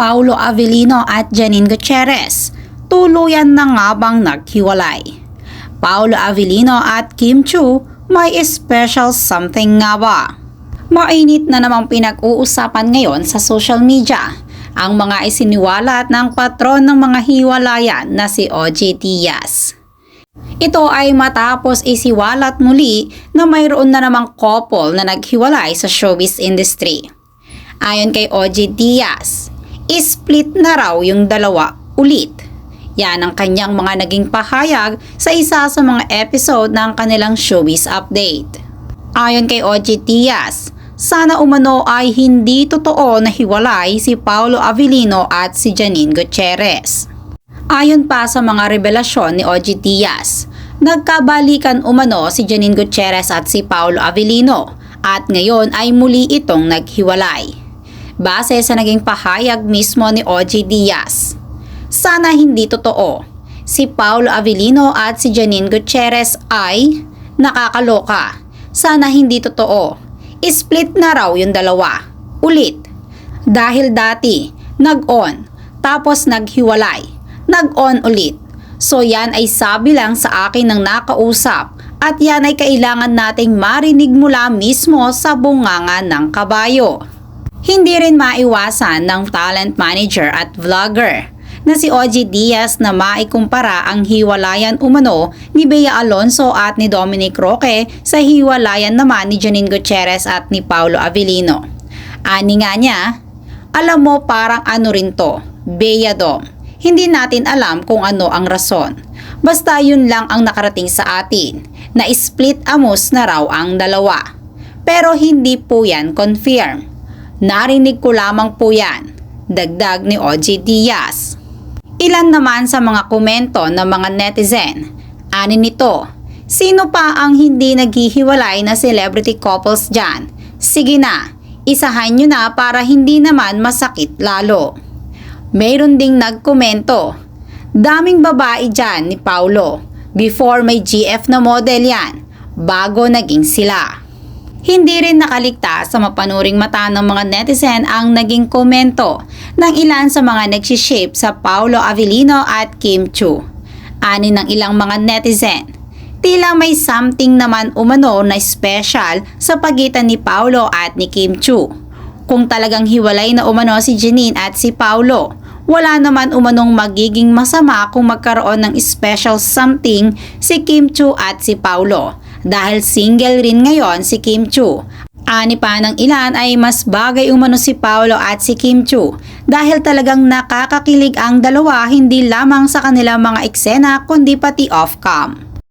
Paolo Avellino at Janine Gutierrez, tuluyan na nga bang naghiwalay? Paolo Avellino at Kim Chiu, may special something nga ba? Mainit na namang pinag-uusapan ngayon sa social media ang mga isiniwalat ng patron ng mga hiwalayan na si OJ Diaz. Ito ay matapos isiwalat muli na mayroon na namang couple na naghiwalay sa showbiz industry. Ayon kay OJ Diaz, split na raw yung dalawa ulit. Yan ang kanyang mga naging pahayag sa isa sa mga episode ng kanilang showbiz update. Ayon kay OJ Diaz, sana umano ay hindi totoo na hiwalay si Paolo Avellino at si Janine Gutierrez. Ayon pa sa mga revelasyon ni OJ Diaz, nagkabalikan umano si Janine Gutierrez at si Paolo Avellino at ngayon ay muli itong naghiwalay. Base sa naging pahayag mismo ni OJ Diaz, sana hindi totoo. Si Paolo Avellino at si Janine Gutierrez ay nakakaloka. Sana hindi totoo. Split na raw yung dalawa. Ulit. Dahil dati, nag-on, tapos naghiwalay. Nag-on ulit. So yan ay sabi lang sa akin ng nakausap at yan ay kailangan nating marinig mula mismo sa bunganga ng kabayo. Hindi rin maiwasan ng talent manager at vlogger na si OJ Diaz na maikumpara ang hiwalayan umano ni Bea Alonzo at ni Dominic Roque sa hiwalayan naman ni Janine Gutierrez at ni Paolo Avellino. Ani nga niya, alam mo parang ano rin to, Bea Dom. Hindi natin alam kung ano ang rason. Basta yun lang ang nakarating sa atin, na split amos na raw ang dalawa. Pero hindi po yan confirm. Narinig ko lamang po yan, dagdag ni OJ Diaz. Ilan naman sa mga komento ng mga netizen, ani nito, sino pa ang hindi naghihiwalay na celebrity couples dyan? Sige na, isahan nyo na para hindi naman masakit lalo. Mayroon ding nagkomento, daming babae dyan ni Paolo, before may GF na model yan, bago naging sila. Hindi rin nakaligtas sa mapanuring mata ng mga netizen ang naging komento ng ilan sa mga nagsiship sa Paolo Avellino at Kim Chiu. Ani ng ilang mga netizen, tila may something naman umano na special sa pagitan ni Paolo at ni Kim Chiu. Kung talagang hiwalay na umano si Janine at si Paolo, wala naman umanong magiging masama kung magkaroon ng special something si Kim Chiu at si Paolo. Dahil single rin ngayon si Kim Chiu. Ani pa ng ilan ay mas bagay umano si Paolo at si Kim Chiu dahil talagang nakakakilig ang dalawa hindi lamang sa kanilang mga eksena kundi pati off-cam.